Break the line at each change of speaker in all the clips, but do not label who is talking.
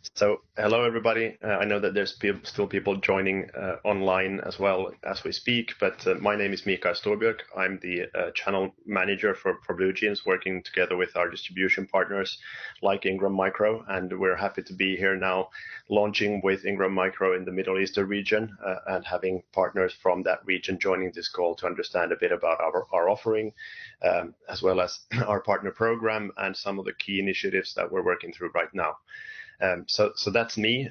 So, hello everybody. I know that there's still people joining online as well as we speak, but my name is Mikael Storbjörk. I'm the channel manager for BlueJeans, working together with our distribution partners like Ingram Micro, and we're happy to be here now, launching with Ingram Micro in the Middle Eastern region and having partners from that region joining this call to understand a bit about our offering, as well as our partner program and some of the key initiatives that we're working through right now. So that's me.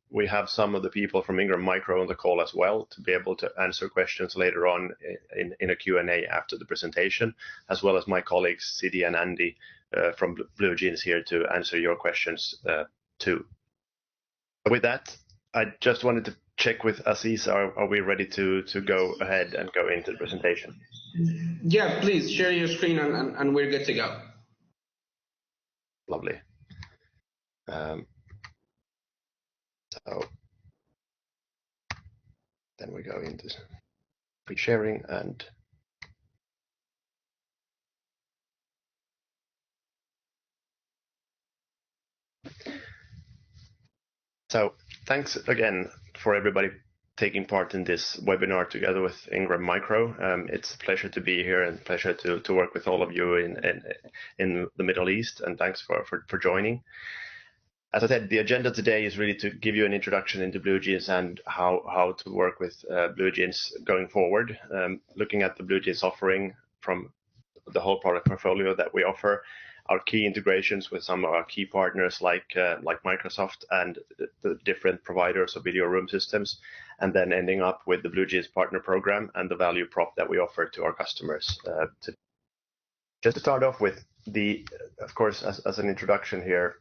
We have some of the people from Ingram Micro on the call as well to be able to answer questions later on in a Q&A after the presentation, as well as my colleagues Sidi and Andy from BlueJeans here to answer your questions too. With that, I just wanted to check with Aziz, are we ready to go ahead and go into the presentation?
Yeah, please share your screen and we're good to go.
Lovely. So then we go into pre-sharing and so thanks again for everybody taking part in this webinar together with Ingram Micro. It's a pleasure to be here and pleasure to work with all of you in the Middle East, and thanks for joining. As I said, the agenda today is really to give you an introduction into BlueJeans and how to work with BlueJeans going forward, looking at the BlueJeans offering from the whole product portfolio that we offer, our key integrations with some of our key partners like Microsoft and the different providers of video room systems, and then ending up with the BlueJeans partner program and the value prop that we offer to our customers. Just to start off with, of course, as an introduction here,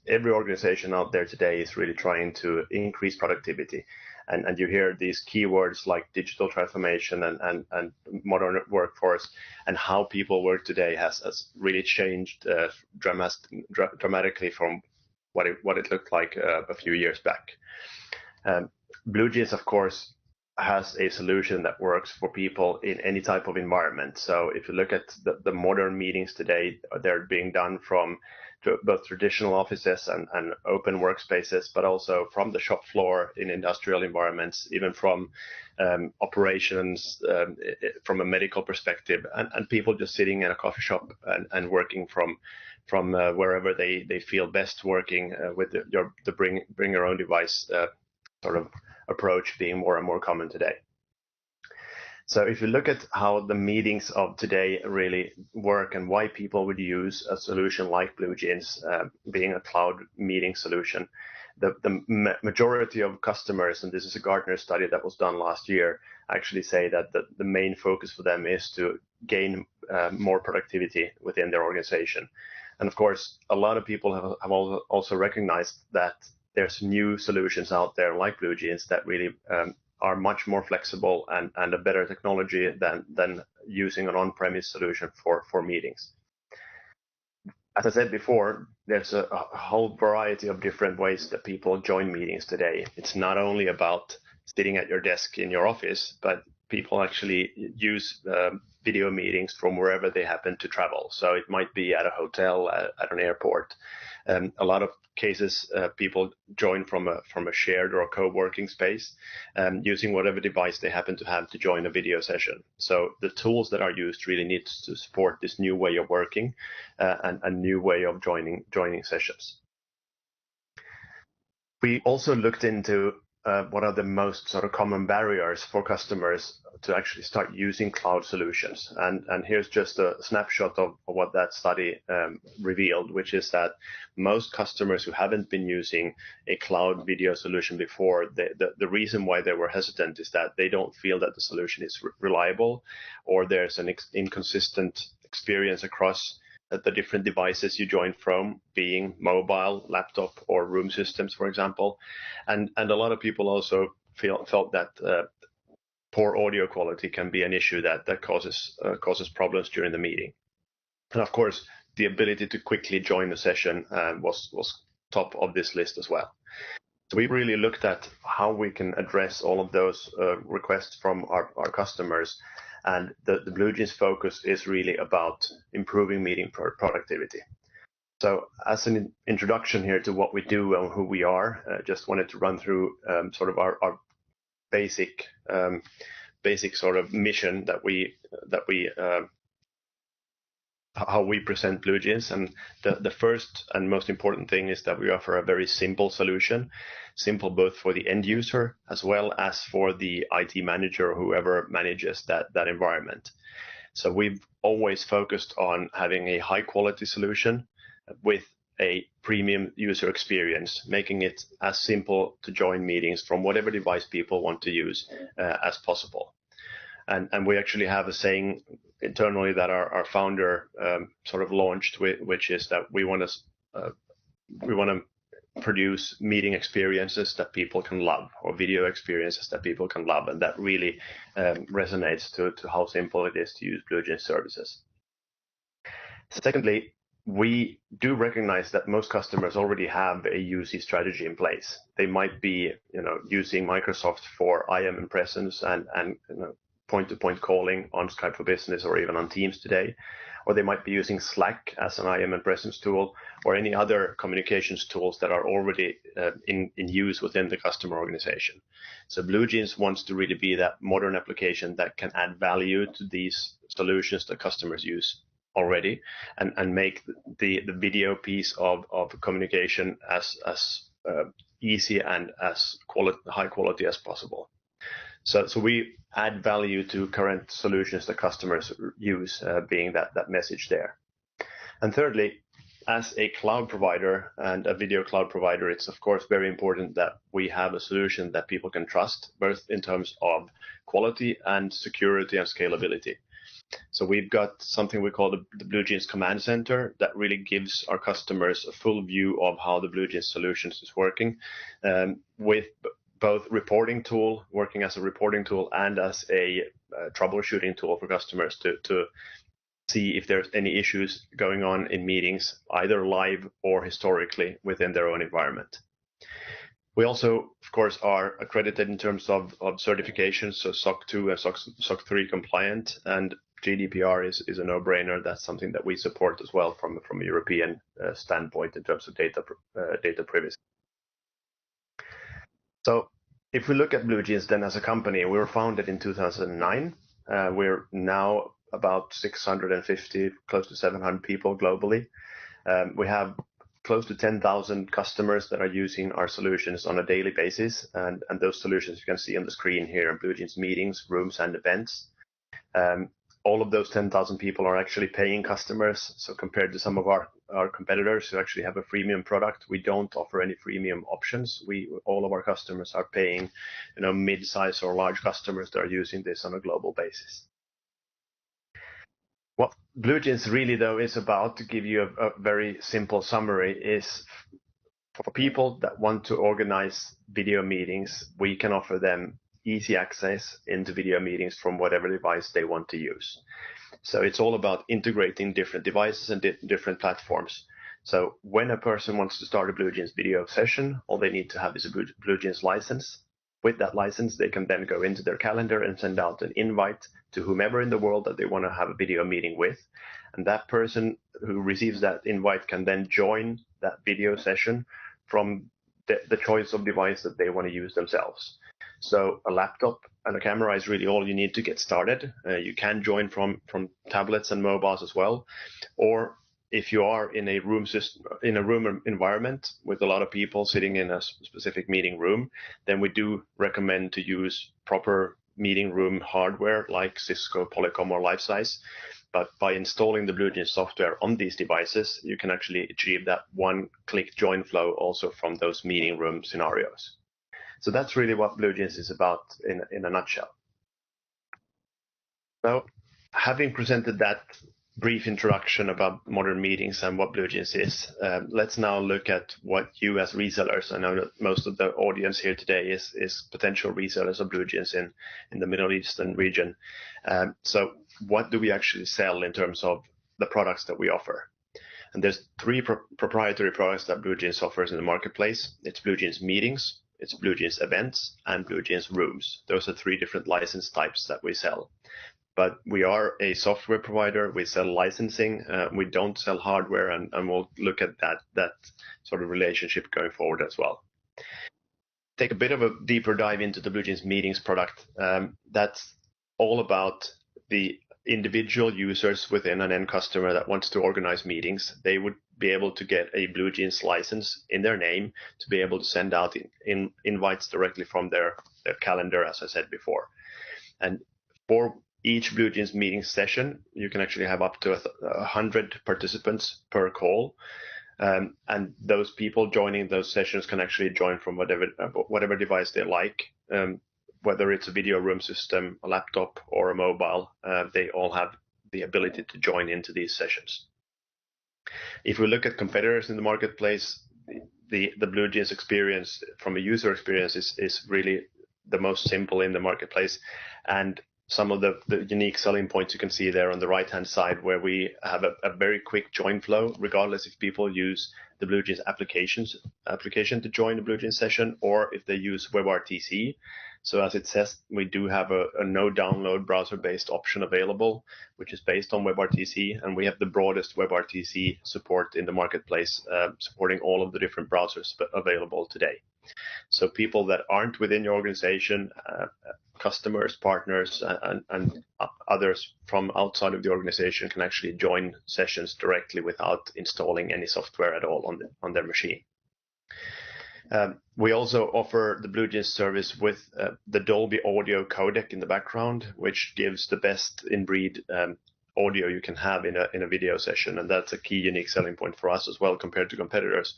every organization out there today is really trying to increase productivity. And you hear these keywords like digital transformation and modern workforce, and how people work today has really changed dramatically from what it looked like a few years back. BlueJeans, of course, has a solution that works for people in any type of environment. So if you look at the modern meetings today, they're being done from both traditional offices and open workspaces, but also from the shop floor in industrial environments, even from operations, from a medical perspective, and people just sitting in a coffee shop and working from wherever they feel best working with the bring your own device sort of approach being more and more common today. So if you look at how the meetings of today really work and why people would use a solution like BlueJeans, being a cloud meeting solution, the majority of customers, and this is a Gartner study that was done last year, actually say that the main focus for them is to gain more productivity within their organization. And of course, a lot of people have also recognized that there's new solutions out there like BlueJeans that really are much more flexible and a better technology than using an on-premise solution for meetings. As I said before, there's a whole variety of different ways that people join meetings today. It's not only about sitting at your desk in your office, but people actually use video meetings from wherever they happen to travel. So it might be at a hotel, at an airport. A lot of cases, people join from a shared or a co-working space, using whatever device they happen to have to join a video session. So the tools that are used really need to support this new way of working and a new way of joining sessions. We also looked into what are the most sort of common barriers for customers to actually start using cloud solutions. And here's just a snapshot of what that study revealed, which is that most customers who haven't been using a cloud video solution before, the reason why they were hesitant is that they don't feel that the solution is reliable, or there's an inconsistent experience across the different devices you join from, being mobile, laptop, or room systems, for example. And a lot of people also felt that poor audio quality can be an issue that causes problems during the meeting. And of course, the ability to quickly join the session was top of this list as well. So we really looked at how we can address all of those requests from our customers. And the BlueJeans focus is really about improving meeting productivity. So as an introduction here to what we do and who we are, just wanted to run through sort of our basic sort of mission that we how we present BlueJeans. And the first and most important thing is that we offer a very simple solution, simple both for the end user as well as for the IT manager or whoever manages that environment. So we've always focused on having a high quality solution with a premium user experience, making it as simple to join meetings from whatever device people want to use as possible. And we actually have a saying internally that our founder sort of launched, which is that we want to produce meeting experiences that people can love, or video experiences that people can love, and that really resonates to how simple it is to use BlueJeans services. Secondly, we do recognize that most customers already have a UC strategy in place. They might be, using Microsoft for IM and presence and point-to-point calling on Skype for Business or even on Teams today, or they might be using Slack as an IM and presence tool, or any other communications tools that are already in use within the customer organization. So BlueJeans wants to really be that modern application that can add value to these solutions that customers use already, and make the video piece of communication as easy and as high quality as possible. So we add value to current solutions that customers use, being that message there. And thirdly, as a cloud provider and a video cloud provider, it's of course very important that we have a solution that people can trust, both in terms of quality and security and scalability. So we've got something we call the BlueJeans Command Center that really gives our customers a full view of how the BlueJeans solutions is working, with both working as a reporting tool and as a troubleshooting tool for customers to see if there's any issues going on in meetings, either live or historically within their own environment. We also, of course, are accredited in terms of certifications, so SOC 2 and SOC 3 compliant, and GDPR is a no-brainer. That's something that we support as well from a European standpoint in terms of data privacy. So if we look at BlueJeans then as a company, we were founded in 2009. We're now about 650, close to 700 people globally. We have close to 10,000 customers that are using our solutions on a daily basis. And those solutions you can see on the screen here in BlueJeans Meetings, Rooms, and Events. All of those 10,000 people are actually paying customers. So compared to some of our competitors who actually have a freemium product, we don't offer any freemium options. All of our customers are paying, mid-size or large customers that are using this on a global basis. What BlueJeans really, though, is about, to give you a very simple summary, is for people that want to organize video meetings, we can offer them easy access into video meetings from whatever device they want to use. So it's all about integrating different devices and different platforms. So when a person wants to start a BlueJeans video session, all they need to have is a BlueJeans license. With that license, they can then go into their calendar and send out an invite to whomever in the world that they want to have a video meeting with. And that person who receives that invite can then join that video session from the choice of device that they want to use themselves. So a laptop and a camera is really all you need to get started. You can join from tablets and mobiles as well. Or if you are in a room environment with a lot of people sitting in a specific meeting room, then we do recommend to use proper meeting room hardware like Cisco, Polycom, or Lifesize. But by installing the BlueJeans software on these devices, you can actually achieve that one-click join flow also from those meeting room scenarios. So that's really what BlueJeans is about in a nutshell. So having presented that brief introduction about modern meetings and what BlueJeans is, let's now look at what you as resellers, I know that most of the audience here today is potential resellers of BlueJeans in the Middle Eastern region. So what do we actually sell in terms of the products that we offer? And there's three proprietary products that BlueJeans offers in the marketplace. It's BlueJeans Meetings, it's BlueJeans Events, and BlueJeans Rooms. Those are three different license types that we sell. but we are a software provider. We sell licensing. We don't sell hardware, and we'll look at that sort of relationship going forward as well. Take a bit of a deeper dive into the BlueJeans Meetings product. That's all about the individual users within an end customer that wants to organize meetings. They would be able to get a BlueJeans license in their name to be able to send out invites directly from their calendar, as I said before. And for each BlueJeans meeting session, you can actually have up to 100 participants per call. And those people joining those sessions can actually join from whatever device they like, whether it's a video room system, a laptop, or a mobile. They all have the ability to join into these sessions. If we look at competitors in the marketplace, the BlueJeans experience from a user experience is really the most simple in the marketplace. And some of the unique selling points you can see there on the right-hand side, where we have a very quick join flow, regardless if people use the BlueJeans application to join the BlueJeans session, or if they use WebRTC. So as it says, we do have a no-download browser-based option available, which is based on WebRTC, and we have the broadest WebRTC support in the marketplace, supporting all of the different browsers available today. So people that aren't within your organization, customers, partners, and others from outside of the organization can actually join sessions directly without installing any software at all on their machine. We also offer the BlueJeans service with the Dolby audio codec in the background, which gives the best in-breed audio you can have in a video session, and that's a key unique selling point for us as well compared to competitors,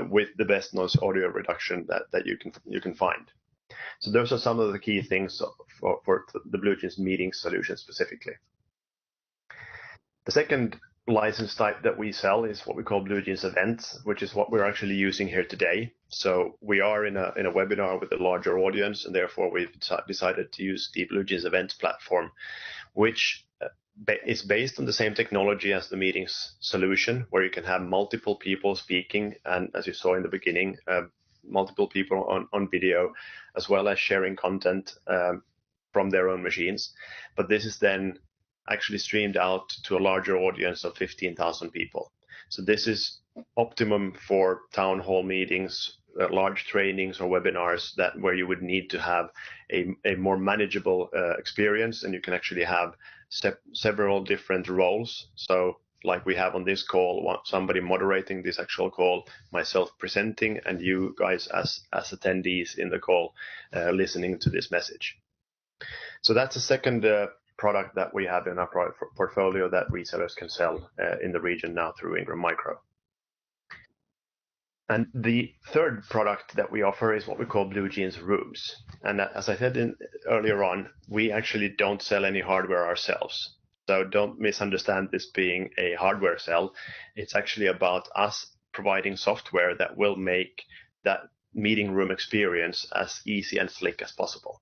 with the best noise audio reduction that you can find. So those are some of the key things for the BlueJeans meeting solution specifically. The second license type that we sell is what we call BlueJeans Events, which is what we're actually using here today. So we are in a webinar with a larger audience, and therefore we've decided to use the BlueJeans Events platform, which is based on the same technology as the meetings solution, where you can have multiple people speaking, and as you saw in the beginning, multiple people on video, as well as sharing content from their own machines. But this is then actually streamed out to a larger audience of 15,000 people. So this is optimum for town hall meetings, large trainings or webinars where you would need to have a more manageable experience, and you can actually have several different roles. So like we have on this call, somebody moderating this actual call, myself presenting, and you guys as attendees in the call listening to this message. So that's the second product that we have in our product portfolio that resellers can sell in the region now through Ingram Micro. And the third product that we offer is what we call BlueJeans Rooms. And as I said earlier on, we actually don't sell any hardware ourselves. So don't misunderstand this being a hardware sell. It's actually about us providing software that will make that meeting room experience as easy and slick as possible.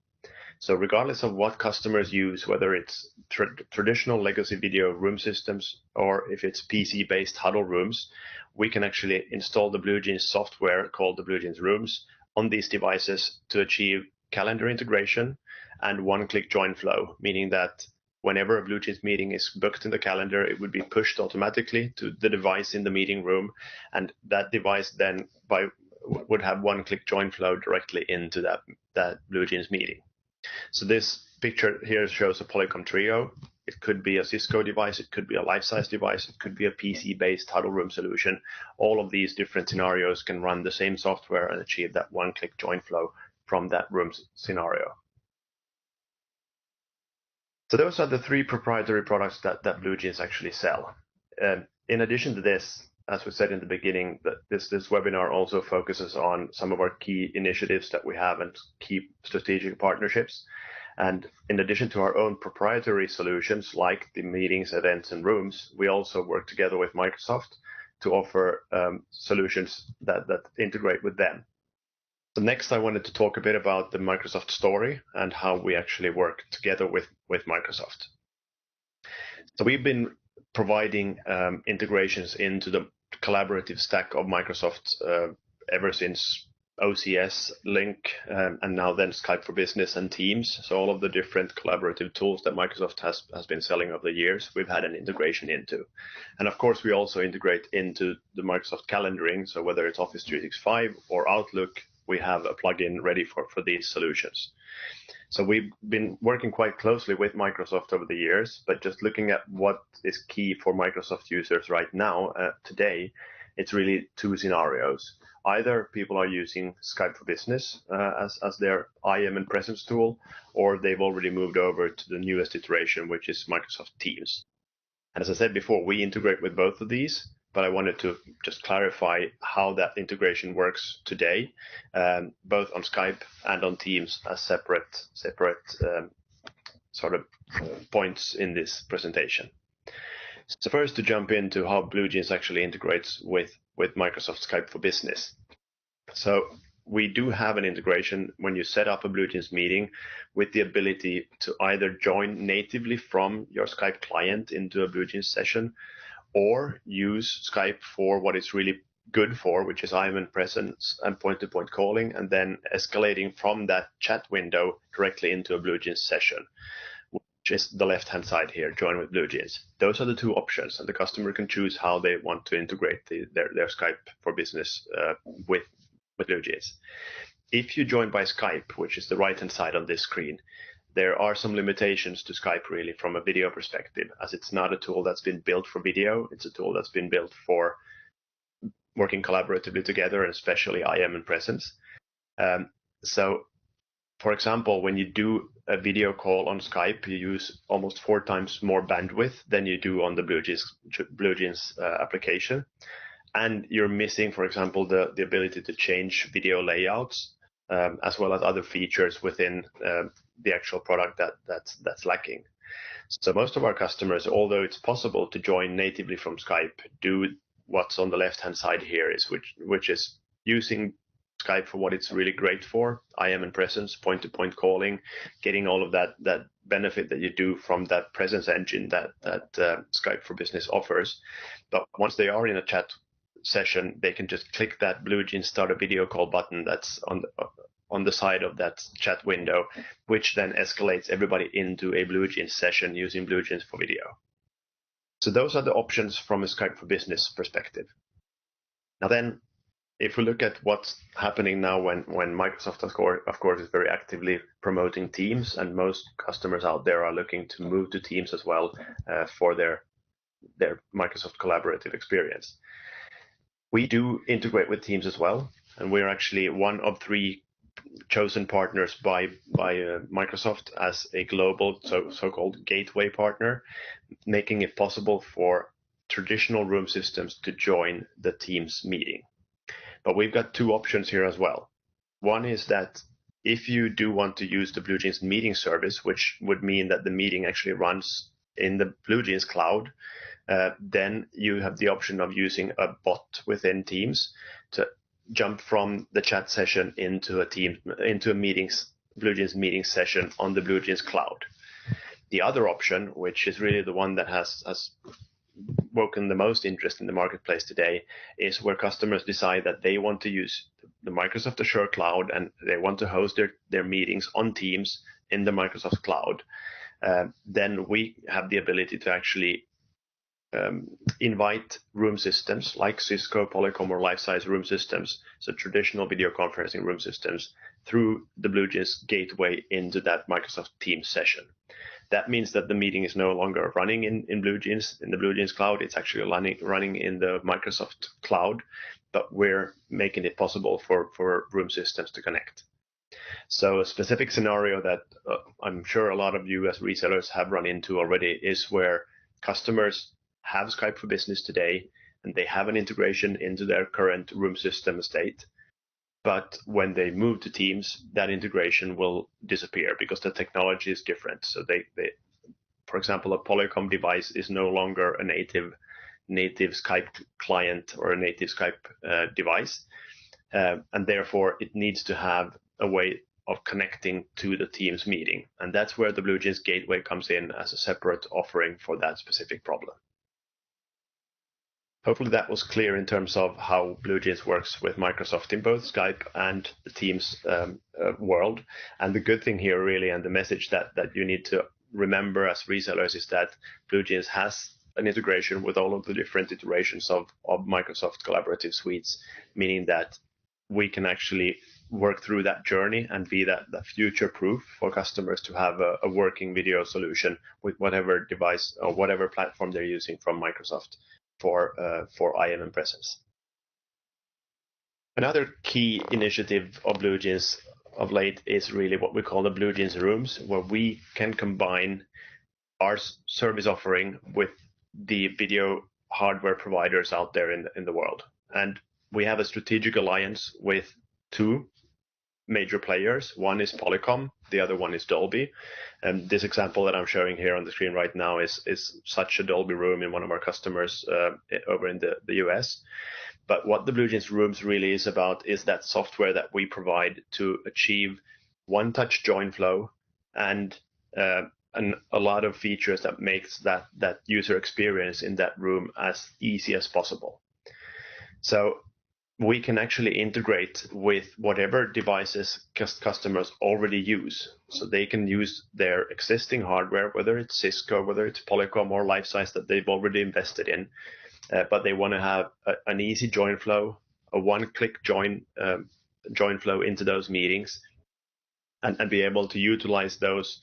So regardless of what customers use, whether it's traditional legacy video room systems or if it's PC-based huddle rooms, we can actually install the BlueJeans software called the BlueJeans Rooms on these devices to achieve calendar integration and one-click join flow, meaning that whenever a BlueJeans meeting is booked in the calendar, it would be pushed automatically to the device in the meeting room, and that device then would have one-click join flow directly into that BlueJeans meeting. So this picture here shows a Polycom Trio. It could be a Cisco device, it could be a life-size device, it could be a PC-based huddle room solution. All of these different scenarios can run the same software and achieve that one-click join flow from that room scenario. So those are the three proprietary products that BlueJeans actually sell. In addition to this, as we said in the beginning, that this webinar also focuses on some of our key initiatives that we have and key strategic partnerships. And in addition to our own proprietary solutions like the meetings, events, and rooms, we also work together with Microsoft to offer solutions that integrate with them. So next, I wanted to talk a bit about the Microsoft story and how we actually work together with Microsoft. So we've been providing integrations into the collaborative stack of Microsoft ever since OCS, Link, and now then Skype for Business and Teams. So all of the different collaborative tools that Microsoft has been selling over the years, we've had an integration into. And of course, we also integrate into the Microsoft calendaring. So whether it's Office 365 or Outlook, we have a plugin ready for these solutions. So we've been working quite closely with Microsoft over the years, but just looking at what is key for Microsoft users right now, today, it's really two scenarios. Either people are using Skype for Business as their IM and presence tool, or they've already moved over to the newest iteration, which is Microsoft Teams. And as I said before, we integrate with both of these, but I wanted to just clarify how that integration works today, both on Skype and on Teams as separate sort of points in this presentation. So first, to jump into how BlueJeans actually integrates with Microsoft Skype for Business. So we do have an integration when you set up a BlueJeans meeting with the ability to either join natively from your Skype client into a BlueJeans session, or use Skype for what it's really good for, which is IM and presence and point-to-point calling, and then escalating from that chat window directly into a BlueJeans session, which is the left-hand side here, join with BlueJeans. Those are the two options, and the customer can choose how they want to integrate their Skype for Business with BlueJeans. If you join by Skype, which is the right-hand side on this screen, there are some limitations to Skype really from a video perspective, as it's not a tool that's been built for video. It's a tool that's been built for working collaboratively together, and especially IM and presence. So, for example, when you do a video call on Skype, you use almost 4 times more bandwidth than you do on the BlueJeans application. And you're missing, for example, the ability to change video layouts, as well as other features within the actual product that's lacking. So most of our customers, although it's possible to join natively from Skype, do what's on the left-hand side here, is which is using Skype for what it's really great for, IM and presence, point-to-point calling, getting all of that benefit that you do from that presence engine that Skype for Business offers. But once they are in a chat session, they can just click that BlueJeans Start a Video Call button that's on the side of that chat window, which then escalates everybody into a BlueJeans session using BlueJeans for video. So those are the options from a Skype for Business perspective. Now then, if we look at what's happening now when Microsoft, of course, is very actively promoting Teams, and most customers out there are looking to move to Teams as well for their Microsoft collaborative experience. We do integrate with Teams as well, and we're actually one of 3 chosen partners by Microsoft as a global so-called gateway partner, making it possible for traditional room systems to join the Teams meeting. But we've got 2 options here as well. One is that if you do want to use the BlueJeans meeting service, which would mean that the meeting actually runs in the BlueJeans cloud, then you have the option of using a bot within Teams to jump from the chat session into a BlueJeans meeting session on the BlueJeans cloud. The other option, which is really the one that has woken the most interest in the marketplace today, is where customers decide that they want to use the Microsoft Azure cloud and they want to host their meetings on Teams in the Microsoft cloud. Then we have the ability to actually invite room systems like Cisco, Polycom, or life-size room systems, so traditional video conferencing room systems, through the BlueJeans gateway into that Microsoft Teams session. That means that the meeting is no longer running in BlueJeans, in the BlueJeans cloud. It's actually running in the Microsoft cloud, but we're making it possible for room systems to connect. So a specific scenario that I'm sure a lot of you as resellers have run into already is where customers have Skype for Business today, and they have an integration into their current room system estate. But when they move to Teams, that integration will disappear because the technology is different. So they for example, a Polycom device is no longer a native Skype client or a native Skype device, and therefore it needs to have a way of connecting to the Teams meeting, and that's where the BlueJeans gateway comes in as a separate offering for that specific problem. Hopefully that was clear in terms of how BlueJeans works with Microsoft in both Skype and the Teams world. And the good thing here really, and the message that you need to remember as resellers, is that BlueJeans has an integration with all of the different iterations of Microsoft collaborative suites, meaning that we can actually work through that journey and be that future proof for customers to have a working video solution with whatever device or whatever platform they're using from Microsoft for IM and presence. Another key initiative of BlueJeans of late is really what we call the BlueJeans Rooms, where we can combine our service offering with the video hardware providers out there in the world. And we have a strategic alliance with two major players. One is Polycom, the other one is Dolby. And this example that I'm showing here on the screen right now is such a Dolby room in one of our customers over in the US. But what the BlueJeans Rooms really is about is that software that we provide to achieve OneTouch join flow and a lot of features that makes that user experience in that room as easy as possible. So we can actually integrate with whatever devices customers already use. So they can use their existing hardware, whether it's Cisco, whether it's Polycom or Lifesize that they've already invested in, but they want to have an easy join flow, a one-click join flow into those meetings, and be able to utilize those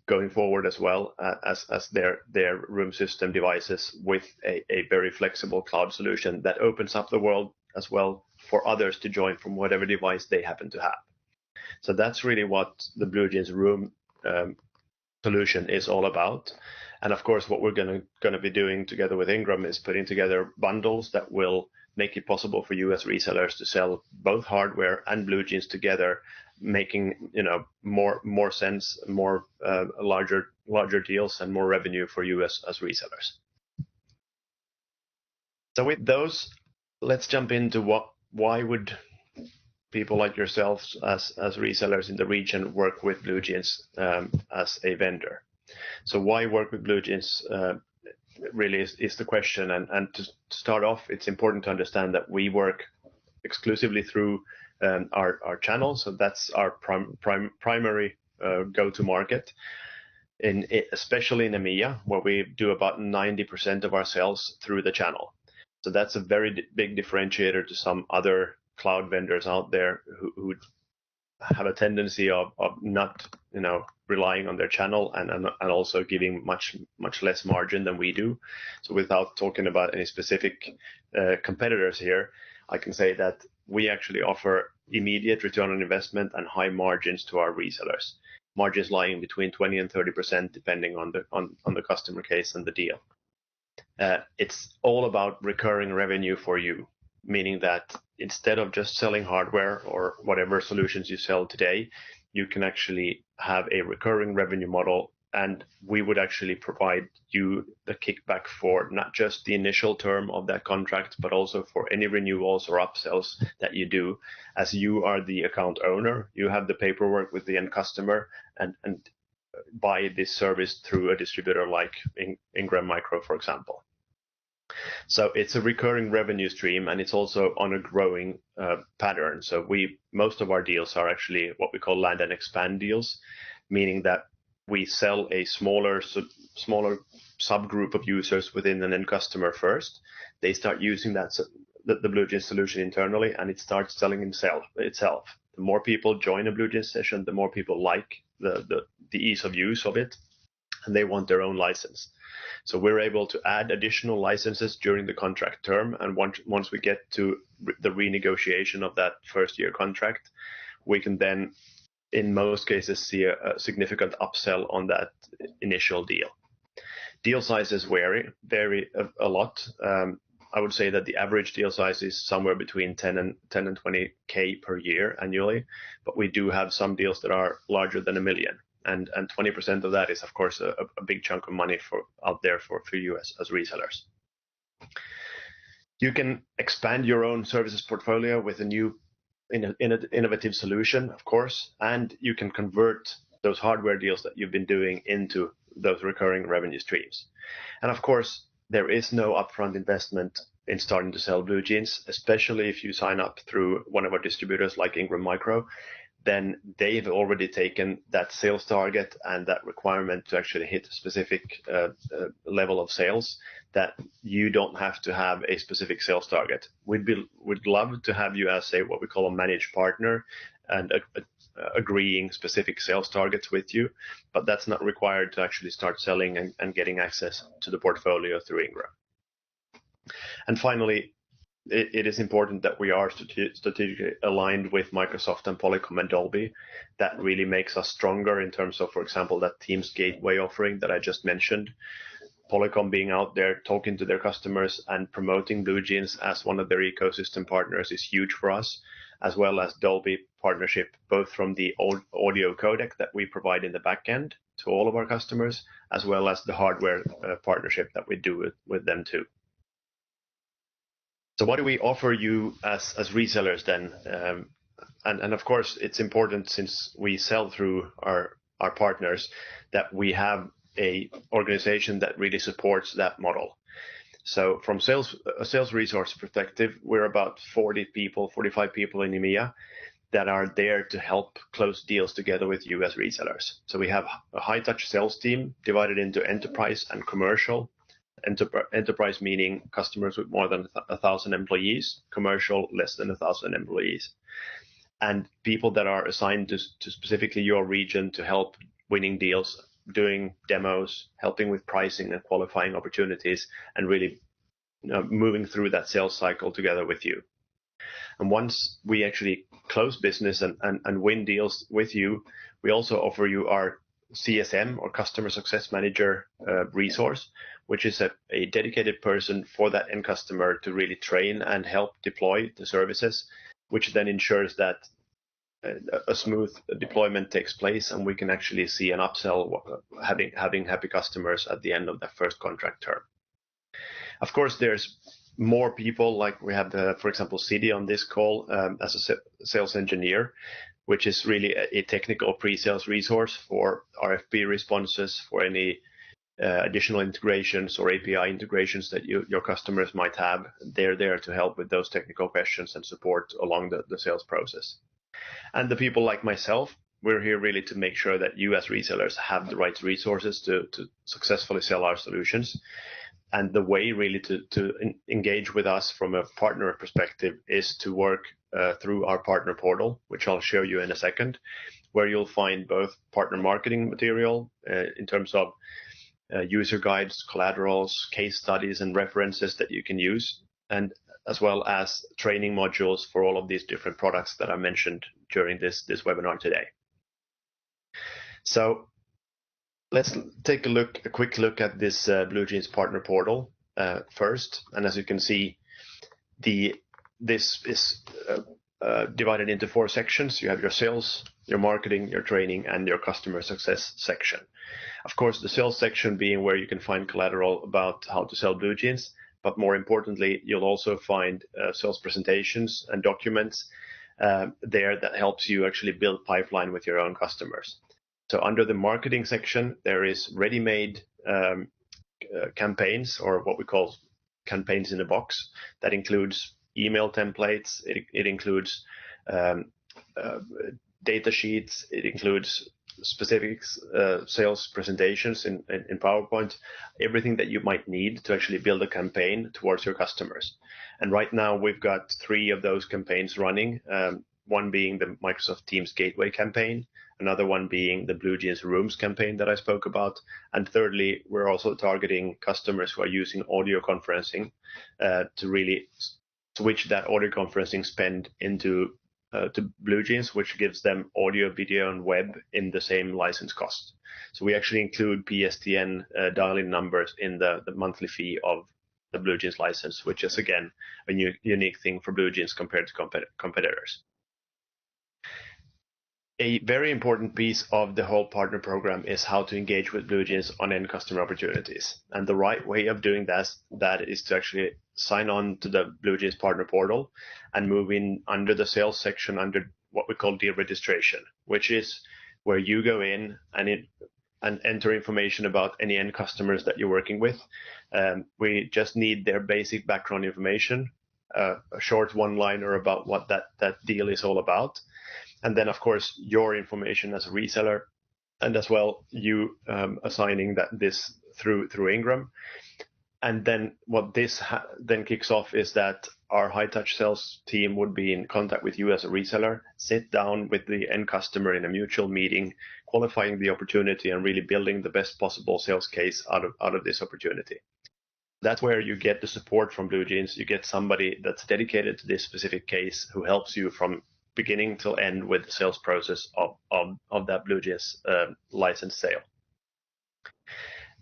going forward as well as their room system devices with a very flexible cloud solution that opens up the world as well for others to join from whatever device they happen to have. So that's really what the BlueJeans Room solution is all about. And of course, what we're going to be doing together with Ingram is putting together bundles that will make it possible for you as resellers to sell both hardware and BlueJeans together, making more sense, more larger deals, and more revenue for you as resellers. So with those, let's jump into why would people like yourselves as resellers in the region work with BlueJeans as a vendor. So why work with BlueJeans really is the question. And to start off, it's important to understand that we work exclusively through our channel. So that's our primary go-to-market, especially in EMEA, where we do about 90% of our sales through the channel. So that's a very big differentiator to some other cloud vendors out there who have a tendency of not relying on their channel and also giving much less margin than we do. So without talking about any specific competitors here, I can say that we actually offer immediate return on investment and high margins to our resellers. Margins lying between 20 and 30% depending on the customer case and the deal. It's all about recurring revenue for you, meaning that instead of just selling hardware or whatever solutions you sell today, you can actually have a recurring revenue model, and we would actually provide you the kickback for not just the initial term of that contract, but also for any renewals or upsells that you do. As you are the account owner, you have the paperwork with the end customer and buy this service through a distributor like Ingram Micro, for example. So it's a recurring revenue stream, and it's also on a growing pattern. So most of our deals are actually what we call land and expand deals, meaning that we sell a smaller subgroup of users within an end customer first. They start using the BlueJeans solution internally, and it starts selling itself. The more people join a BlueJeans session, the more people like the ease of use of it, and they want their own license. So we're able to add additional licenses during the contract term, and once we get to the renegotiation of that first year contract, we can then, in most cases, see a significant upsell on that initial deal. Deal sizes vary a lot. I would say that the average deal size is somewhere between 10 and 20K per year annually, but we do have some deals that are larger than $1 million. And 20% of that is, of course, a big chunk of money out there for you as resellers. You can expand your own services portfolio with a new innovative solution, of course, and you can convert those hardware deals that you've been doing into those recurring revenue streams. And of course, there is no upfront investment in starting to sell BlueJeans, especially if you sign up through one of our distributors like Ingram Micro, then they've already taken that sales target and that requirement to actually hit a specific level of sales, that you don't have to have a specific sales target. We'd love to have you as what we call a managed partner and agreeing specific sales targets with you, but that's not required to actually start selling and getting access to the portfolio through Ingram. And finally, it is important that we are strategically aligned with Microsoft and Polycom and Dolby. That really makes us stronger in terms of, for example, that Teams Gateway offering that I just mentioned. Polycom being out there talking to their customers and promoting BlueJeans as one of their ecosystem partners is huge for us, as well as Dolby partnership, both from the audio codec that we provide in the back end to all of our customers, as well as the hardware partnership that we do with them too. So what do we offer you as resellers then? And of course, it's important, since we sell through our partners, that we have a organization that really supports that model. So from a sales resource perspective, we're about 40 people, 45 people in EMEA that are there to help close deals together with you as resellers. So we have a high-touch sales team divided into enterprise and commercial. Enterprise meaning customers with more than 1,000 employees, commercial less than 1,000 employees, and people that are assigned to specifically your region to help winning deals, doing demos, helping with pricing and qualifying opportunities, and really moving through that sales cycle together with you. And once we actually close business and win deals with you, we also offer you our CSM, or Customer Success Manager resource, which is a dedicated person for that end customer to really train and help deploy the services, which then ensures that a smooth deployment takes place and we can actually see an upsell, having happy customers at the end of that first contract term. Of course, there's more people, like we have, for example, City on this call as a sales engineer, which is really a technical pre-sales resource for RFP responses, for any additional integrations or API integrations that your customers might have. They're there to help with those technical questions and support along the sales process. And the people like myself, we're here really to make sure that you as resellers have the right resources to successfully sell our solutions. And the way really to engage with us from a partner perspective is to work through our partner portal, which I'll show you in a second, where you'll find both partner marketing material in terms of user guides, collaterals, case studies, and references that you can use, and as well as training modules for all of these different products that I mentioned during this webinar today. So let's take a quick look at this BlueJeans partner portal first. And as you can see, this is divided into 4 sections. You have your sales, your marketing, your training, and your customer success section. Of course, the sales section being where you can find collateral about how to sell BlueJeans, but more importantly, you'll also find sales presentations and documents there that helps you actually build pipeline with your own customers. So under the marketing section, there is ready-made campaigns, or what we call campaigns in a box. That includes email templates, it includes data sheets, it includes specific sales presentations in PowerPoint, everything that you might need to actually build a campaign towards your customers. And right now we've got 3 of those campaigns running, one being the Microsoft Teams Gateway campaign, another one being the BlueJeans Rooms campaign that I spoke about, and thirdly, we're also targeting customers who are using audio conferencing to really switch that audio conferencing spend into to BlueJeans, which gives them audio, video, and web in the same license cost. So we actually include PSTN dial-in numbers in the monthly fee of the BlueJeans license, which is again a unique thing for BlueJeans compared to competitors. A very important piece of the whole partner program is how to engage with BlueJeans on end customer opportunities. And the right way of doing that is to actually sign on to the BlueJeans partner portal and move in under the sales section under what we call deal registration, which is where you go in and and enter information about any end customers that you're working with. We just need their basic background information, a short one-liner about what that deal is all about. And then, of course, your information as a reseller, and as well you assigning this through Ingram. And then what this then kicks off is that our high touch sales team would be in contact with you as a reseller, sit down with the end customer in a mutual meeting, qualifying the opportunity and really building the best possible sales case out of this opportunity. That's where you get the support from BlueJeans. You get somebody that's dedicated to this specific case who helps you from beginning till end with the sales process of that BlueJeans license sale.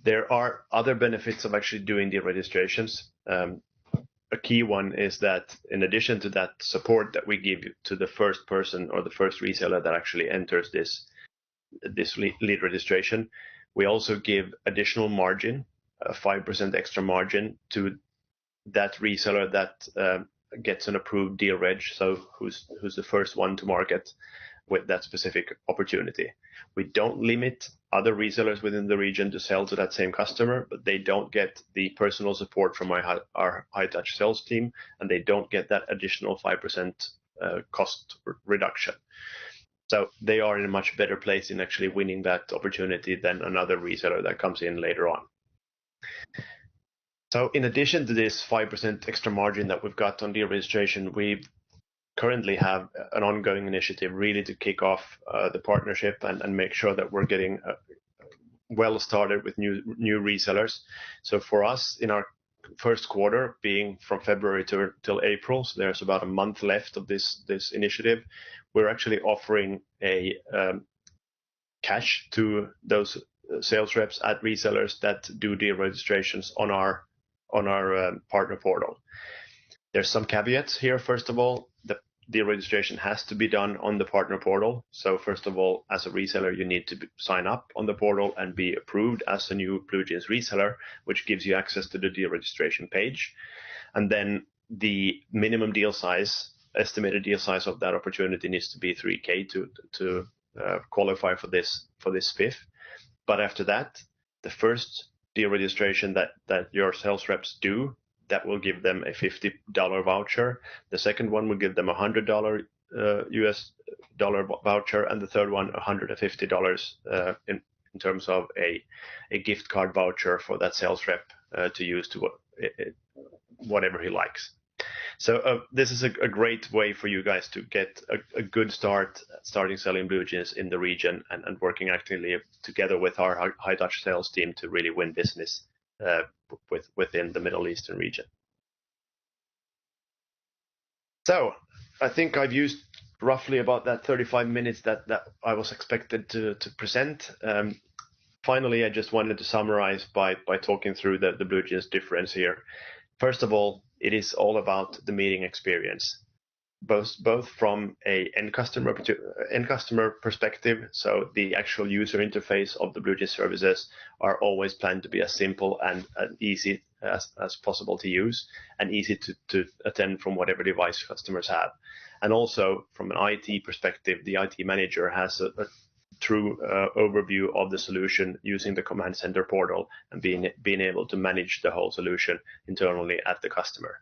There are other benefits of actually doing the registrations. A key one is that in addition to that support that we give to the first person or the first reseller that actually enters this lead registration, we also give additional margin, a 5% extra margin to that reseller that gets an approved deal reg, so who's the first one to market with that specific opportunity. We don't limit other resellers within the region to sell to that same customer, but they don't get the personal support from our high touch sales team, and they don't get that additional 5% cost reduction. So they are in a much better place in actually winning that opportunity than another reseller that comes in later on. So in addition to this 5% extra margin that we've got on deal registration, we currently have an ongoing initiative really to kick off the partnership and make sure that we're getting well started with new resellers. So for us, in our first quarter, being from February till April, so there's about a month left of this initiative, we're actually offering a cash to those sales reps at resellers that do deal registrations on our partner portal. There's some caveats here. First of all, the deal registration has to be done on the partner portal. So first of all, as a reseller, you need to sign up on the portal and be approved as a new BlueJeans reseller, which gives you access to the deal registration page. And then the minimum deal size, estimated deal size of that opportunity needs to be 3K to qualify for this fifth. But after that, the first deal registration that your sales reps do, that will give them a $50 voucher. The second one will give them a $100 US dollar voucher, and the third one $150 in terms of a gift card voucher for that sales rep to use to whatever he likes. So this is a great way for you guys to get a good starting selling BlueJeans in the region and working actively together with our high touch sales team to really win business within the Middle Eastern region. So I think I've used roughly about that 35 minutes that I was expected to present. Finally, I just wanted to summarize by talking through the BlueJeans difference here. First of all, it is all about the meeting experience, both from a end customer perspective. So the actual user interface of the BlueJeans services are always planned to be as simple and easy as possible to use, and easy to attend from whatever device customers have. And also from an IT perspective, the IT manager has a true overview of the solution using the command center portal and being able to manage the whole solution internally at the customer.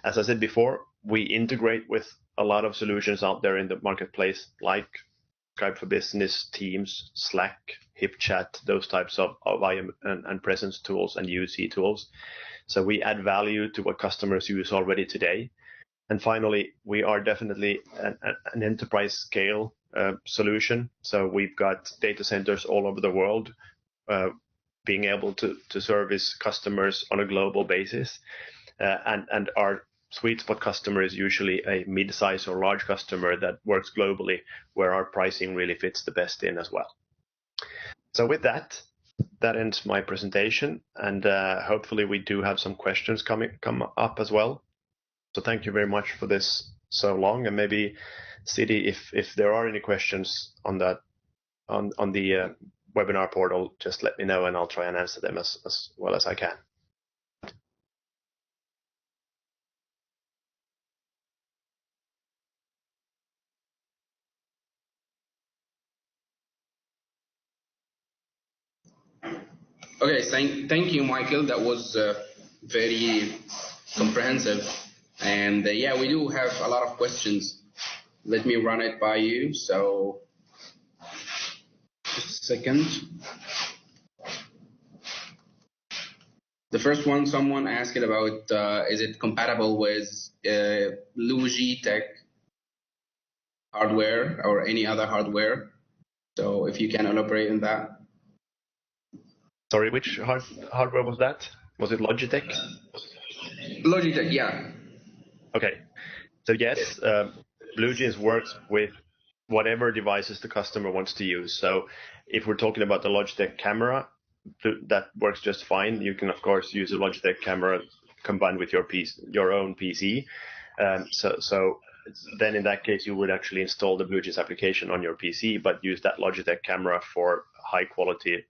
As I said before, we integrate with a lot of solutions out there in the marketplace, like Skype for Business, Teams, Slack, HipChat, those types of IM and presence tools and UC tools. So we add value to what customers use already today. And finally, we are definitely an enterprise scale solution. So we've got data centers all over the world, being able to service customers on a global basis. And our sweet spot customer is usually a mid-size or large customer that works globally, where our pricing really fits the best in as well. So with that ends my presentation, and hopefully we do have some questions come up as well. So thank you very much for this so long, and maybe Sidi, if there are any questions on the webinar portal, just let me know and I'll try and answer them as well as I can.
Okay, thank you, Michael. That was very comprehensive. And yeah, we do have a lot of questions. Let me run it by you. So, just a second. The first one, someone asked about, is it compatible with Logitech hardware or any other hardware? So if you can elaborate on that.
Sorry, which hardware was that? Was it Logitech?
Logitech, yeah.
Okay. So yes, BlueJeans works with whatever devices the customer wants to use. So if we're talking about the Logitech camera, that works just fine. You can of course use a Logitech camera combined with your own PC. So then in that case, you would actually install the BlueJeans application on your PC, but use that Logitech camera for high quality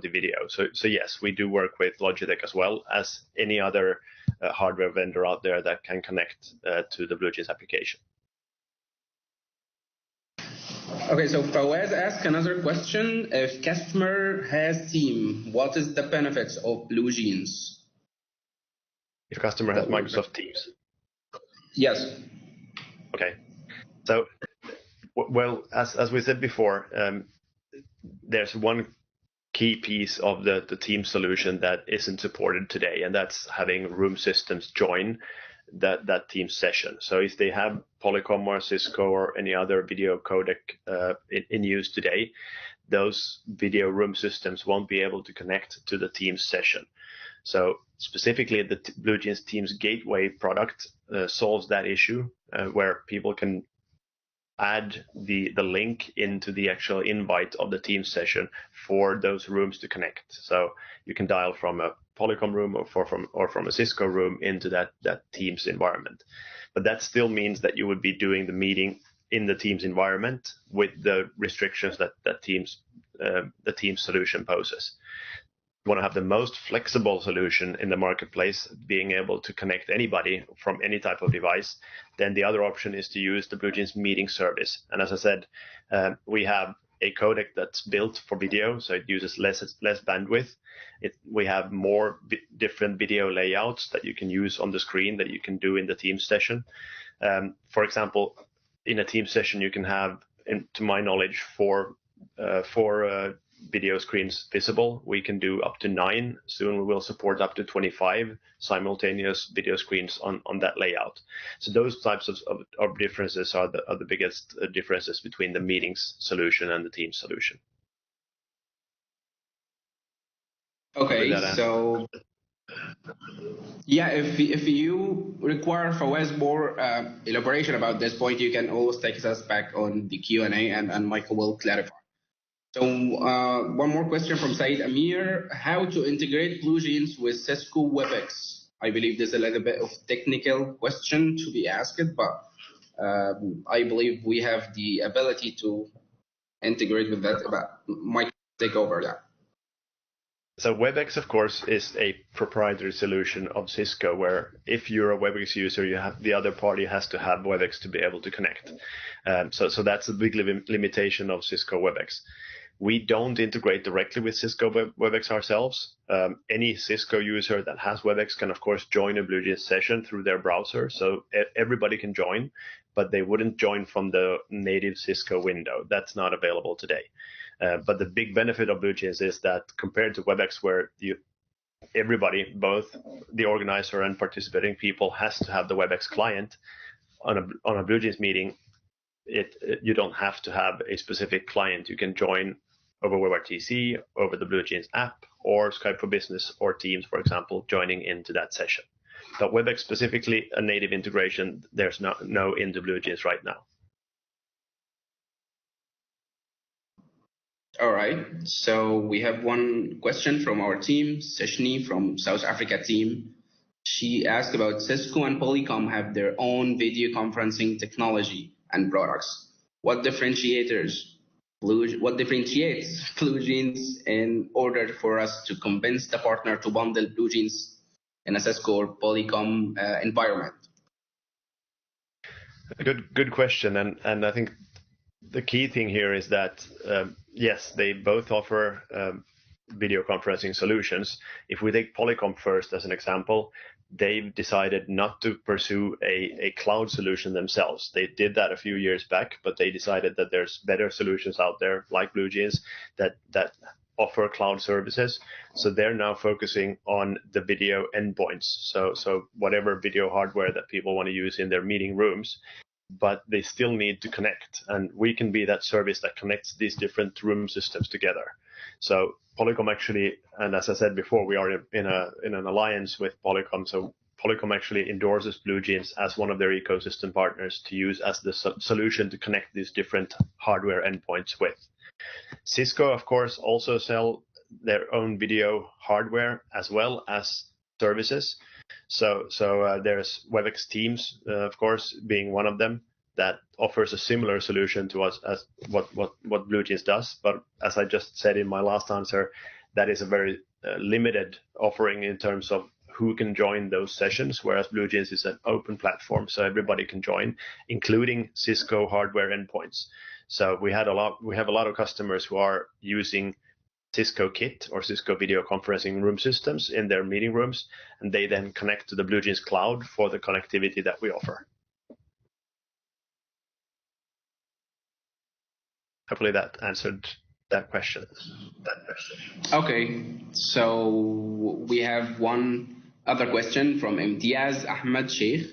video. So yes, we do work with Logitech as well as any other hardware vendor out there that can connect to the BlueJeans application.
Okay, so Fawaz asked another question. If customer has team, what is the benefits of BlueJeans?
If customer has Microsoft Teams.
Yes.
Okay. So, well, as we said before, there's one key piece of the team solution that isn't supported today, and that's having room systems join that team session. So if they have Polycom or Cisco or any other video codec in use today, those video room systems won't be able to connect to the Teams session. So specifically, the BlueJeans Teams Gateway product solves that issue, where people can add the link into the actual invite of the Teams session for those rooms to connect. So you can dial from a Polycom room or from a Cisco room into that Teams environment. But that still means that you would be doing the meeting in the Teams environment with the restrictions that the Teams solution poses. You want to have the most flexible solution in the marketplace, being able to connect anybody from any type of device, then the other option is to use the BlueJeans meeting service. And as I said, we have a codec that's built for video, so it uses less bandwidth. We have more different video layouts that you can use on the screen that you can do in the Teams session. For example, in a Teams session, you can have, to my knowledge, four video screens visible. We can do up to 9. Soon we will support up to 25 simultaneous video screens on that layout. So those types of differences are the biggest differences between the meetings solution and the Teams solution.
Okay, so yeah, if you require Fawaz more elaboration about this point, you can always text us back on the Q&A and Michael will clarify. So one more question from Said Amir. How to integrate BlueJeans with Cisco WebEx? I believe there's a little bit of technical question to be asked, but I believe we have the ability to integrate with that. But Mike, take over that.
So WebEx, of course, is a proprietary solution of Cisco, where if you're a WebEx user, the other party has to have WebEx to be able to connect. So that's a big limitation of Cisco WebEx. We don't integrate directly with Cisco WebEx ourselves. Any Cisco user that has WebEx can, of course, join a BlueJeans session through their browser. So everybody can join, but they wouldn't join from the native Cisco window. That's not available today. But the big benefit of BlueJeans is that compared to WebEx, where everybody, both the organizer and participating people, has to have the WebEx client on a BlueJeans meeting, you don't have to have a specific client. You can join over WebRTC, over the BlueJeans app, or Skype for Business or Teams, for example, joining into that session. But WebEx specifically, a native integration, there's no into BlueJeans right now.
All right. So we have one question from our team, Seshni from South Africa team. She asked about Cisco and Polycom have their own video conferencing technology and products. What differentiates BlueJeans in order for us to convince the partner to bundle BlueJeans in a Cisco or Polycom environment?
Good question, and I think the key thing here is that yes, they both offer video conferencing solutions. If we take Polycom first as an example, they've decided not to pursue a cloud solution themselves. They did that a few years back, but they decided that there's better solutions out there like BlueJeans that offer cloud services. So they're now focusing on the video endpoints. So whatever video hardware that people want to use in their meeting rooms, but they still need to connect. And we can be that service that connects these different room systems together. So Polycom actually, and as I said before, we are in an alliance with Polycom. So Polycom actually endorses BlueJeans as one of their ecosystem partners to use as the solution to connect these different hardware endpoints with. Cisco, of course, also sell their own video hardware as well as services. So there's WebEx Teams, of course, being one of them that offers a similar solution to us as what BlueJeans does. But as I just said in my last answer, that is a very limited offering in terms of who can join those sessions, whereas BlueJeans is an open platform, so everybody can join, including Cisco hardware endpoints. So we have a lot of customers who are using Cisco Kit or Cisco video conferencing room systems in their meeting rooms, and they then connect to the BlueJeans cloud for the connectivity that we offer. Hopefully that answered that question.
Okay, so we have one other question from Imtiaz Ahmed Sheikh.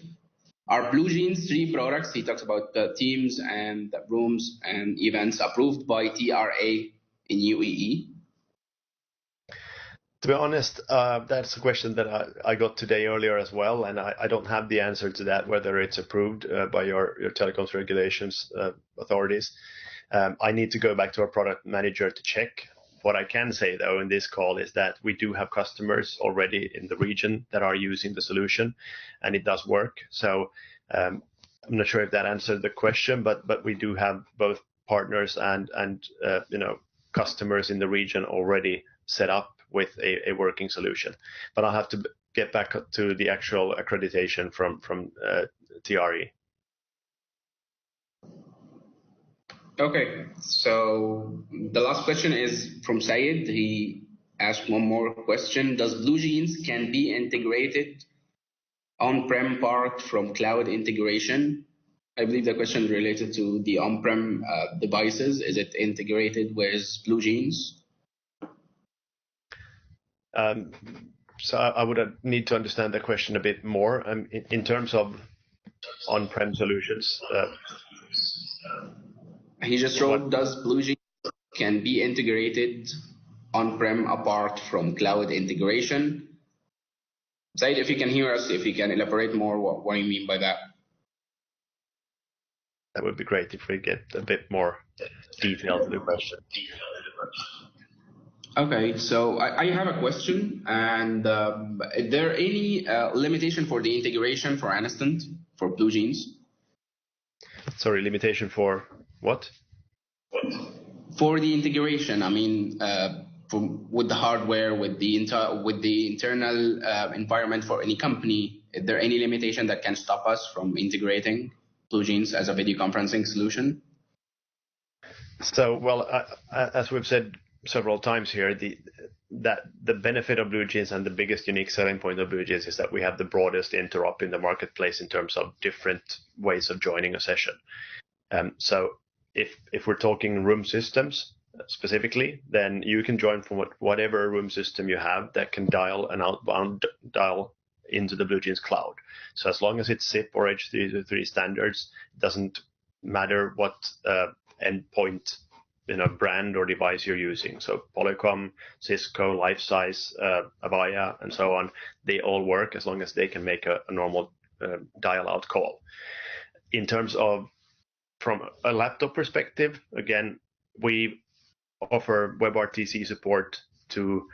Are BlueJeans 3 products, he talks about the Teams and the Rooms and Events, approved by TRA in UAE?
To be honest, that's a question that I got today earlier as well, and I don't have the answer to that, whether it's approved by your telecoms regulations authorities. I need to go back to our product manager to check. What I can say, though, in this call is that we do have customers already in the region that are using the solution, and it does work. So I'm not sure if that answered the question, but we do have both partners and customers in the region already set up with a working solution. But I'll have to get back to the actual accreditation from TRE.
Okay, so the last question is from Syed. He asked one more question. Does BlueJeans can be integrated on-prem part from cloud integration? I believe the question related to the on-prem devices. Is it integrated with BlueJeans?
So I would need to understand the question a bit more. In terms of on-prem solutions.
He just wrote, does BlueJeans can be integrated on-prem apart from cloud integration? Said, if you can hear us, if you can elaborate more what you mean by that.
That would be great if we get a bit more detail to the question.
Okay, so I have a question, and is there any limitation for the integration, for instance, for BlueJeans?
Sorry, limitation for what?
For the integration, I mean, with the hardware, with the internal environment for any company, is there any limitation that can stop us from integrating BlueJeans as a video conferencing solution?
So, well, as we've said several times here, the benefit of BlueJeans and the biggest unique selling point of BlueJeans is that we have the broadest interop in the marketplace in terms of different ways of joining a session. So if we're talking room systems specifically, then you can join from whatever room system you have that can dial an outbound dial into the BlueJeans cloud. So as long as it's SIP or H323 standards, it doesn't matter what endpoint brand or device you're using. So Polycom, Cisco, Lifesize, Avaya, and so on, they all work as long as they can make a normal dial out call. In terms of from a laptop perspective, again, we offer WebRTC support to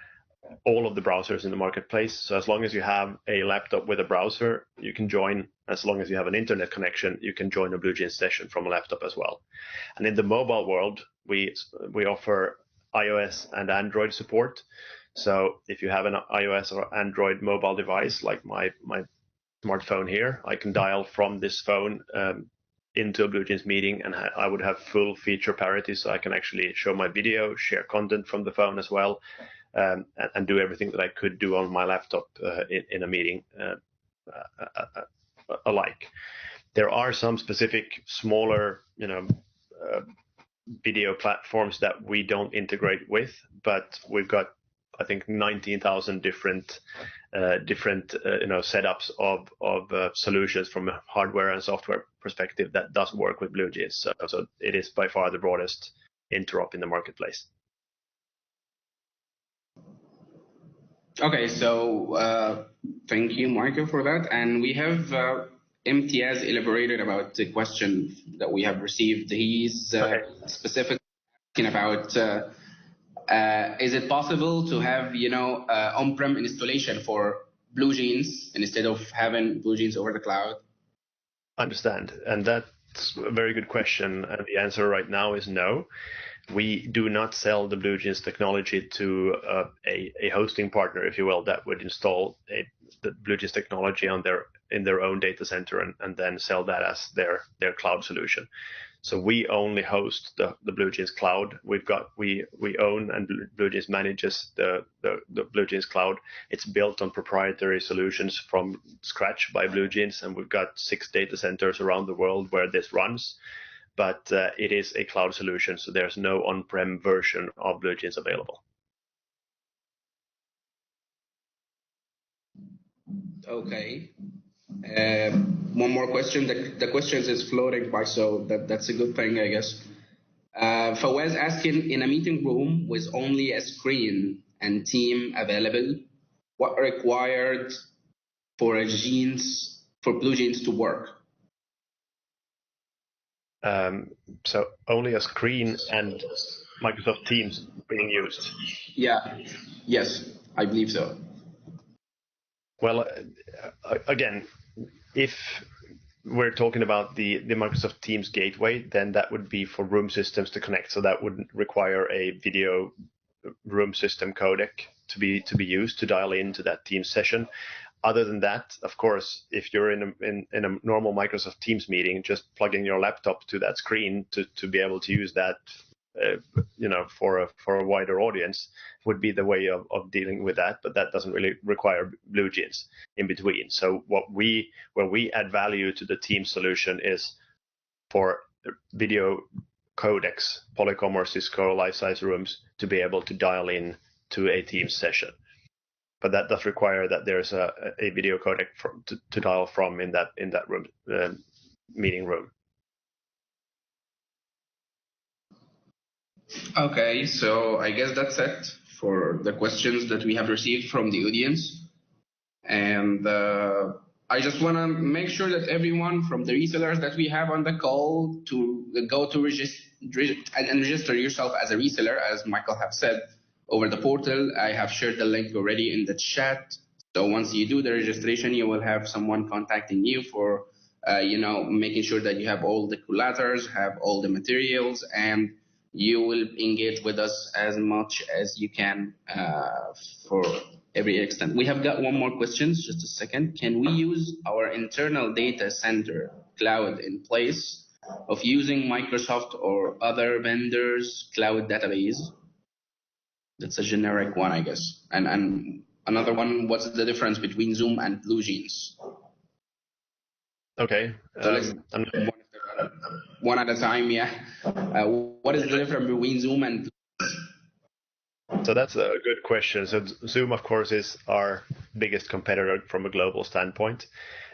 all of the browsers in the marketplace. So as long as you have a laptop with a browser, you can join. As long as you have an internet connection, you can join a BlueJeans session from a laptop as well. And in the mobile world, we offer iOS and Android support. So if you have an iOS or Android mobile device, like my smartphone here, I can dial from this phone into a BlueJeans meeting, and I would have full feature parity, so I can actually show my video, share content from the phone as well, and do everything that I could do on my laptop in a meeting alike. There are some specific smaller, video platforms that we don't integrate with, but we've got, I think, 19,000 different setups of solutions from a hardware and software perspective that does work with BlueJeans. So it is by far the broadest interop in the marketplace.
Okay, so thank you, Michael, for that. And we have Imtiaz elaborated about the question that we have received. He's specifically asking about is it possible to have on-prem installation for BlueJeans instead of having BlueJeans over the cloud?
Understand, and that's a very good question. And the answer right now is no. We do not sell the BlueJeans technology to a hosting partner, if you will, that would install the BlueJeans technology in their own data center and then sell that as their cloud solution. So we only host the BlueJeans cloud. We own, and BlueJeans manages the BlueJeans cloud. It's built on proprietary solutions from scratch by BlueJeans, and we've got 6 data centers around the world where this runs. But it is a cloud solution, so there's no on-prem version of BlueJeans available.
Okay. One more question. The questions is floating by, so that's a good thing, I guess. Fawaz asking, in a meeting room with only a screen and team available, what required for BlueJeans to work?
So only a screen and Microsoft Teams being used.
Yeah. Yes, I believe so.
Well, again, if we're talking about the Microsoft Teams gateway, then that would be for room systems to connect. So that would require a video room system codec to be used to dial into that Teams session. Other than that, of course, if you're in a normal Microsoft Teams meeting, just plugging your laptop to that screen to be able to use that, for a wider audience would be the way of dealing with that. But that doesn't really require BlueJeans in between. So where we add value to the Teams solution is for video codecs, Polycom or Cisco life-size rooms, to be able to dial in to a Teams session. But that does require that there's a video codec to dial from in that room, meeting room.
Okay, so I guess that's it for the questions that we have received from the audience. And I just want to make sure that everyone from the resellers that we have on the call to go to register yourself as a reseller, as Michael have said, over the portal. I have shared the link already in the chat. So once you do the registration, you will have someone contacting you for, making sure that you have all the collaterals, have all the materials, and you will engage with us as much as you can for every extent. We have got one more question, just a second. Can we use our internal data center cloud in place of using Microsoft or other vendors' cloud database? That's a generic one, I guess. And another one, what's the difference between Zoom and BlueJeans?
Okay.
So one at a time, yeah. What is the difference between Zoom and BlueJeans?
So that's a good question. So Zoom, of course, is our biggest competitor from a global standpoint.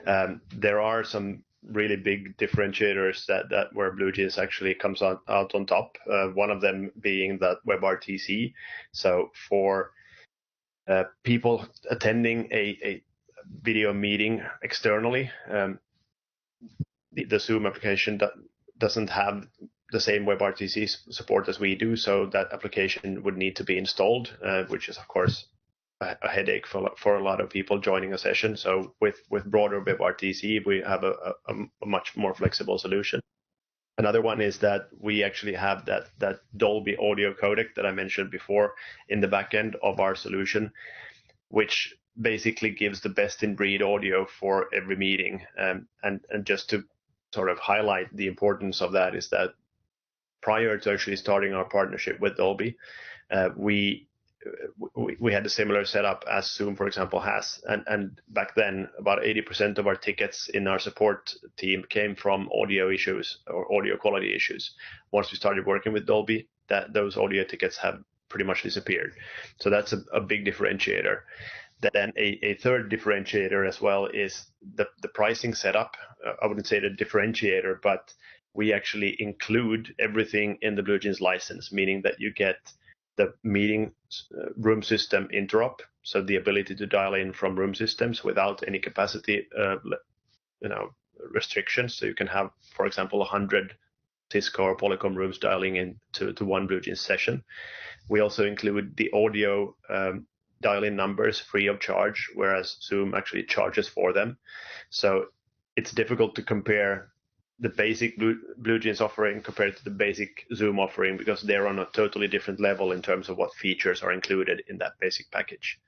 There are some really big differentiators that where BlueJeans actually comes out on top. One of them being that WebRTC. So for people attending a video meeting externally, the Zoom application doesn't have the same WebRTC support as we do. So that application would need to be installed, which is, of course, a headache for a lot of people joining a session. So with broader WebRTC, we have a much more flexible solution. Another one is that we actually have that Dolby audio codec that I mentioned before in the back end of our solution, which basically gives the best in breed audio for every meeting. And just to sort of highlight the importance of that is that prior to actually starting our partnership with Dolby, we we had a similar setup as Zoom, for example, has. And back then, about 80% of our tickets in our support team came from audio issues or audio quality issues. Once we started working with Dolby, those audio tickets have pretty much disappeared. So that's a big differentiator. Then a third differentiator as well is the pricing setup. I wouldn't say the differentiator, but we actually include everything in the BlueJeans license, meaning that you get the meeting room system interop, so the ability to dial in from room systems without any capacity restrictions. So you can have, for example, 100 Cisco or Polycom rooms dialing in to one BlueJeans session. We also include the audio dial-in numbers free of charge, whereas Zoom actually charges for them. So it's difficult to compare the basic BlueJeans offering compared to the basic Zoom offering, because they're on a totally different level in terms of what features are included in that basic package.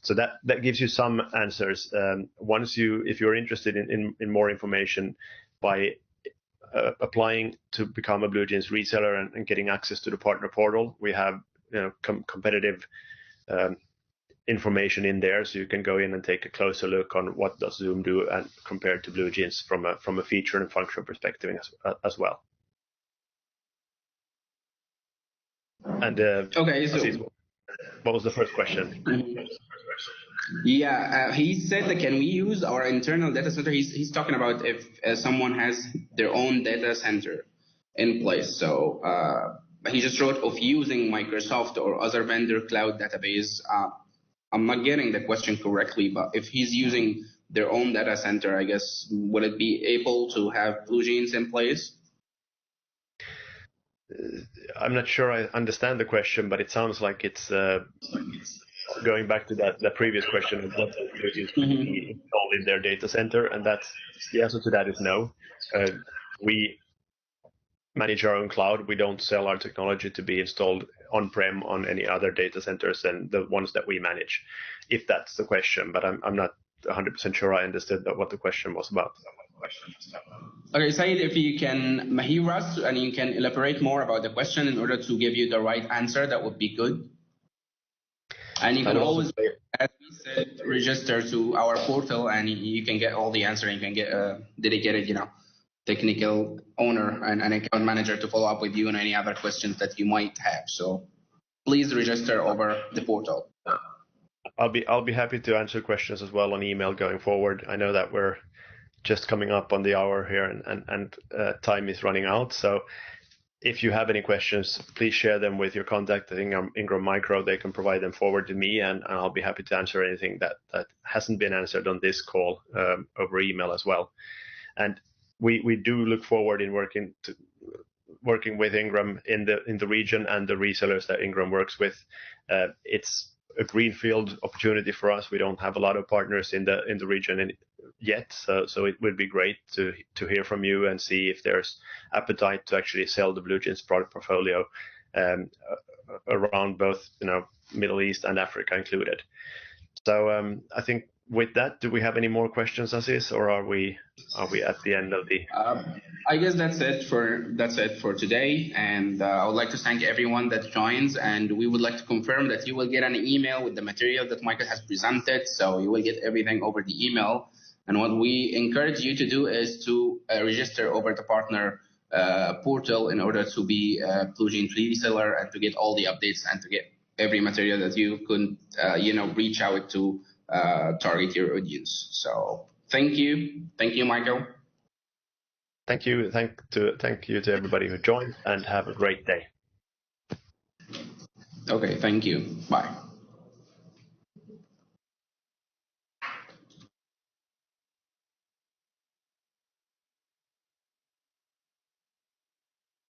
So that gives you some answers. If you're interested in more information, by applying to become a BlueJeans reseller and getting access to the partner portal, we have competitive information in there, so you can go in and take a closer look on what does Zoom do and compared to BlueJeans from a feature and function perspective as well. And
okay, so
what was the first question?
Yeah, he said that can we use our internal data center? He's talking about if someone has their own data center in place. So he just wrote of using Microsoft or other vendor cloud database. I'm not getting the question correctly, but if he's using their own data center, I guess, would it be able to have BlueJeans in place?
I'm not sure I understand the question, but it sounds like it's going back to that previous question of what BlueJeans be installed in their data center, and the answer to that is no. We manage our own cloud. We don't sell our technology to be installed on-prem on any other data centers than the ones that we manage, if that's the question. But I'm not 100% sure I understood what the question was about.
Okay, Said, if you can hear us and you can elaborate more about the question in order to give you the right answer, that would be good. And you can always, as we said, register to our portal and you can get all the answer, and you can get a dedicated, technical owner and an account manager to follow up with you on any other questions that you might have. So please register over the portal.
I'll be happy to answer questions as well on email going forward. I know that we're just coming up on the hour here and time is running out. So if you have any questions, please share them with your contact. I think Ingram Micro, they can provide them forward to me, and I'll be happy to answer anything that hasn't been answered on this call over email as well. And we do look forward in working with Ingram in the region and the resellers that Ingram works with. It's a greenfield opportunity for us. We don't have a lot of partners in the region yet, so it would be great to hear from you and see if there's appetite to actually sell the BlueJeans product portfolio around both Middle East and Africa included. So I think with that, do we have any more questions, Aziz, or are we at the end of the?
I guess that's it for today, and I would like to thank everyone that joins, and we would like to confirm that you will get an email with the material that Michael has presented, so you will get everything over the email. And what we encourage you to do is to register over the partner portal in order to be a BlueJeans reseller and to get all the updates and to get every material that you could reach out to target your audience. So thank you, Michael.
Thank you to everybody who joined, and have a great day.
Okay, thank you. Bye.